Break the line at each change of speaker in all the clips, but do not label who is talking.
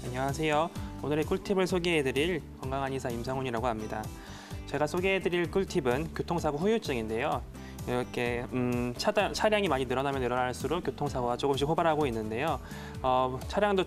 안녕하세요. 오늘의 꿀팁을 소개해드릴 건강한 의사 임상훈이라고 합니다. 제가 소개해드릴 꿀팁은 교통사고 후유증인데요. 이렇게 차량이 많이 늘어나면 늘어날수록 교통사고가 조금씩 호발하고 있는데요.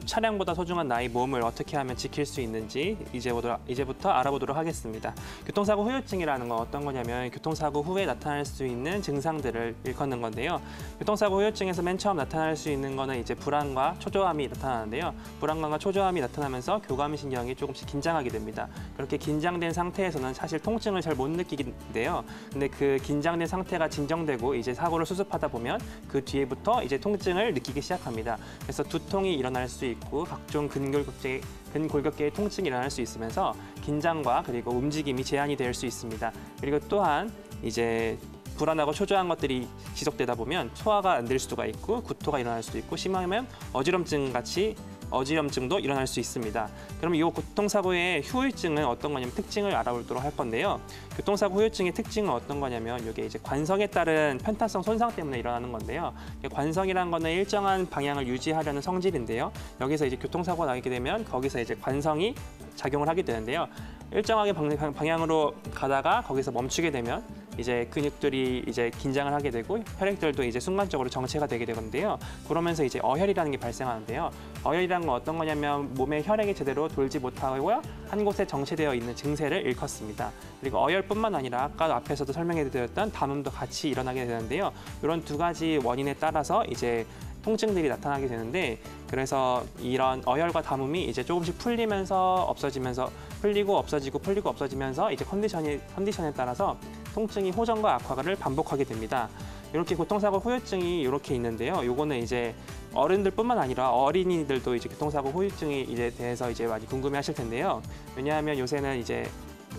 차량보다 소중한 나의 몸을 어떻게 하면 지킬 수 있는지 이제부터 알아보도록 하겠습니다. 교통사고 후유증이라는 건 어떤 거냐면 교통사고 후에 나타날 수 있는 증상들을 일컫는 건데요. 교통사고 후유증에서 맨 처음 나타날 수 있는 거는 이제 불안과 초조함이 나타나는데요. 불안감과 초조함이 나타나면서 교감신경이 조금씩 긴장하게 됩니다. 그렇게 긴장된 상태에서는 사실 통증을 잘 못 느끼는데요. 근데 그 긴장된 상태가 진정되고 이제 사고를 수습하다 보면 그 뒤에부터 이제 통증을 느끼기 시작합니다. 그래서 두통이 일어날 수 있고 각종 근골격계의 통증이 일어날 수 있으면서 긴장과 그리고 움직임이 제한이 될 수 있습니다. 그리고 또한 이제 불안하고 초조한 것들이 지속되다 보면 소화가 안 될 수가 있고 구토가 일어날 수도 있고 심하면 어지럼증도 일어날 수 있습니다. 그럼 이 교통사고의 후유증은 어떤 거냐면 특징을 알아보도록 할 건데요. 교통사고 후유증의 특징은 어떤 거냐면 이게 이제 관성에 따른 편타성 손상 때문에 일어나는 건데요. 관성이라는 거는 일정한 방향을 유지하려는 성질인데요. 여기서 이제 교통사고가 나게 되면 거기서 이제 관성이 작용을 하게 되는데요. 일정하게 방향으로 가다가 거기서 멈추게 되면 이제 근육들이 이제 긴장을 하게 되고 혈액들도 이제 순간적으로 정체가 되게 되는데요. 그러면서 이제 어혈이라는 게 발생하는데요. 어혈이라는 건 어떤 거냐면 몸에 혈액이 제대로 돌지 못하고요. 한 곳에 정체되어 있는 증세를 일컫습니다. 그리고 어혈뿐만 아니라 아까 앞에서도 설명해 드렸던 담음도 같이 일어나게 되는데요. 이런 두 가지 원인에 따라서 이제 통증들이 나타나게 되는데 그래서 이런 어혈과 담음이 이제 조금씩 풀리면서 없어지면서 풀리고 없어지면서 이제 컨디션에 따라서 통증이 호전과 악화를 반복하게 됩니다. 이렇게 교통사고 후유증이 이렇게 있는데요. 요거는 이제 어른들뿐만 아니라 어린이들도 이제 교통사고 후유증에 이제 대해서 이제 많이 궁금해하실 텐데요. 왜냐하면 요새는 이제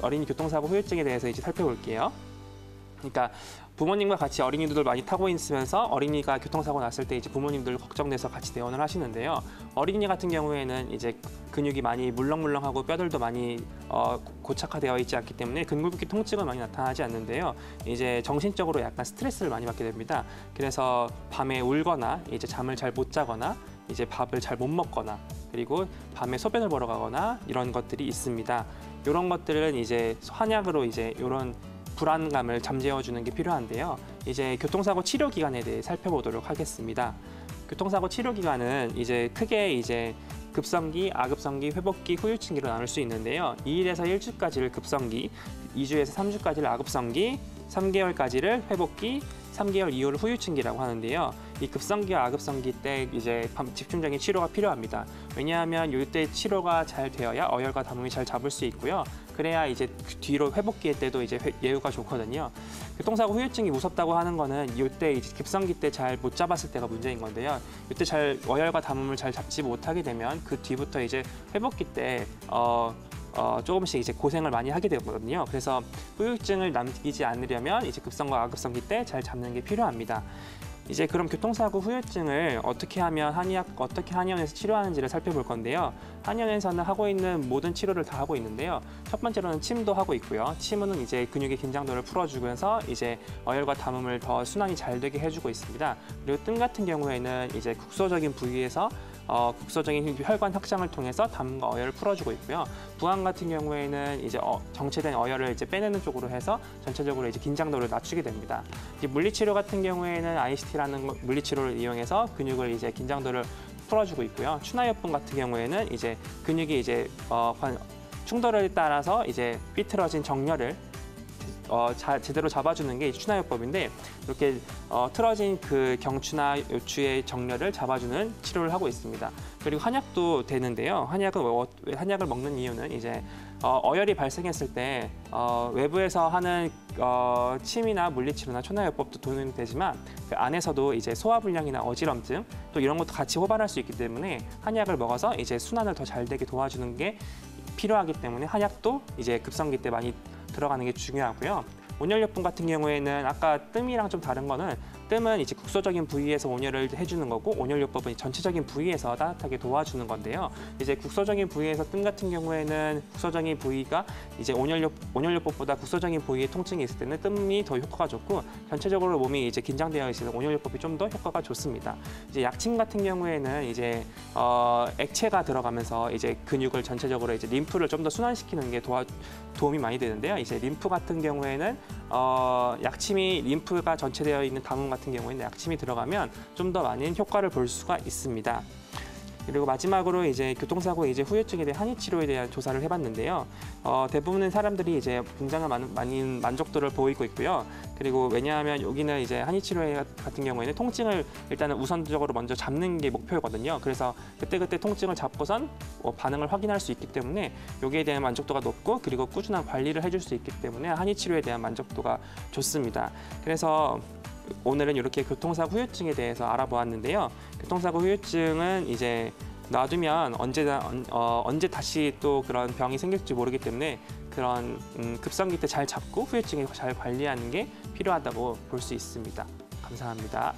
어린이 교통사고 후유증에 대해서 이제 살펴볼게요. 그러니까 부모님과 같이 어린이들을 많이 타고 있으면서 어린이가 교통사고 났을 때 이제 부모님들 걱정돼서 같이 대원을 하시는데요. 어린이 같은 경우에는 이제 근육이 많이 물렁물렁하고 뼈들도 많이 고착화되어 있지 않기 때문에 근골격계 통증은 많이 나타나지 않는데요. 이제 정신적으로 약간 스트레스를 많이 받게 됩니다. 그래서 밤에 울거나 이제 잠을 잘 못 자거나 이제 밥을 잘 못 먹거나 그리고 밤에 소변을 보러 가거나 이런 것들이 있습니다. 이런 것들은 이제 한약으로 이제 이런 불안감을 잠재워주는 게 필요한데요. 이제 교통사고 치료 기간에 대해 살펴보도록 하겠습니다. 교통사고 치료 기간은 이제 크게 이제 급성기, 아급성기, 회복기, 후유증기로 나눌 수 있는데요. 2일에서 1주까지를 급성기, 2주에서 3주까지를 아급성기, 3개월까지를 회복기, 3개월 이후를 후유증기라고 하는데요. 이 급성기와 아급성기 때 이제 집중적인 치료가 필요합니다. 왜냐하면 이때 치료가 잘 되어야 어혈과 담음이 잘 잡을 수 있고요. 그래야 이제 뒤로 회복기 때도 이제 예후가 좋거든요. 교통사고 후유증이 무섭다고 하는 거는 이때 이제 급성기 때 잘 못 잡았을 때가 문제인 건데요. 이때 잘 어혈과 담음을 잘 잡지 못하게 되면 그 뒤부터 이제 회복기 때 조금씩 이제 고생을 많이 하게 되거든요. 그래서 후유증을 남기지 않으려면 이제 급성과 아급성기 때 잘 잡는 게 필요합니다. 이제 그럼 교통사고 후유증을 어떻게 한의원에서 치료하는지를 살펴볼 건데요. 한의원에서는 하고 있는 모든 치료를 다 하고 있는데요. 첫 번째로는 침도 하고 있고요. 침은 이제 근육의 긴장도를 풀어주면서 이제 어혈과 담음을 더 순환이 잘 되게 해주고 있습니다. 그리고 뜸 같은 경우에는 이제 국소적인 부위에서 국소적인 혈관 확장을 통해서 담과 어혈을 풀어주고 있고요. 부항 같은 경우에는 이제 정체된 어혈을 이제 빼내는 쪽으로 해서 전체적으로 이제 긴장도를 낮추게 됩니다. 이제 물리치료 같은 경우에는 ICT라는 물리치료를 이용해서 근육을 이제 긴장도를 풀어주고 있고요. 추나요법 같은 경우에는 이제 근육이 이제 충돌에 따라서 이제 삐뚤어진 정렬을 제대로 잡아주는 게 추나요법인데 이렇게 틀어진 그 경추나 요추의 정렬을 잡아주는 치료를 하고 있습니다. 그리고 한약도 되는데요. 한약을 먹는 이유는 이제 어혈이 발생했을 때 외부에서 하는 침이나 물리치료나 추나요법도 도움이 되지만 그 안에서도 이제 소화불량이나 어지럼증 또 이런 것도 같이 호발할 수 있기 때문에 한약을 먹어서 이제 순환을 더 잘 되게 도와주는 게 필요하기 때문에 한약도 이제 급성기 때 많이 들어가는 게 중요하고요. 온열요법 같은 경우에는 아까 뜸이랑 좀 다른 거는 뜸은 이제 국소적인 부위에서 온열을 해주는 거고 온열요법은 전체적인 부위에서 따뜻하게 도와주는 건데요. 이제 국소적인 부위에서 뜸 같은 경우에는 국소적인 부위가 이제 온열요법보다 국소적인 부위에 통증이 있을 때는 뜸이 더 효과가 좋고 전체적으로 몸이 이제 긴장되어 있을 때 온열요법이 좀 더 효과가 좋습니다. 이제 약침 같은 경우에는 이제 액체가 들어가면서 이제 근육을 전체적으로 이제 림프를 좀 더 순환시키는 게 도움이 많이 되는데요. 이제 림프 같은 경우에는 약침이 림프가 전체되어 있는 담음 같은 경우에는 약침이 들어가면 좀 더 많은 효과를 볼 수가 있습니다. 그리고 마지막으로 이제 교통사고 이제 후유증에 대한 한의 치료에 대한 조사를 해봤는데요. 대부분의 사람들이 이제 굉장히 많은 만족도를 보이고 있고요. 그리고 왜냐하면 여기는 이제 한의 치료 같은 경우에는 통증을 일단은 우선적으로 먼저 잡는 게 목표거든요. 그래서 그때그때 통증을 잡고선 반응을 확인할 수 있기 때문에 여기에 대한 만족도가 높고 그리고 꾸준한 관리를 해줄 수 있기 때문에 한의 치료에 대한 만족도가 좋습니다. 그래서 오늘은 이렇게 교통사고 후유증에 대해서 알아보았는데요. 교통사고 후유증은 이제 놔두면 언제 다시 또 그런 병이 생길지 모르기 때문에 그런 급성기 때 잘 잡고 후유증에 잘 관리하는 게 필요하다고 볼 수 있습니다. 감사합니다.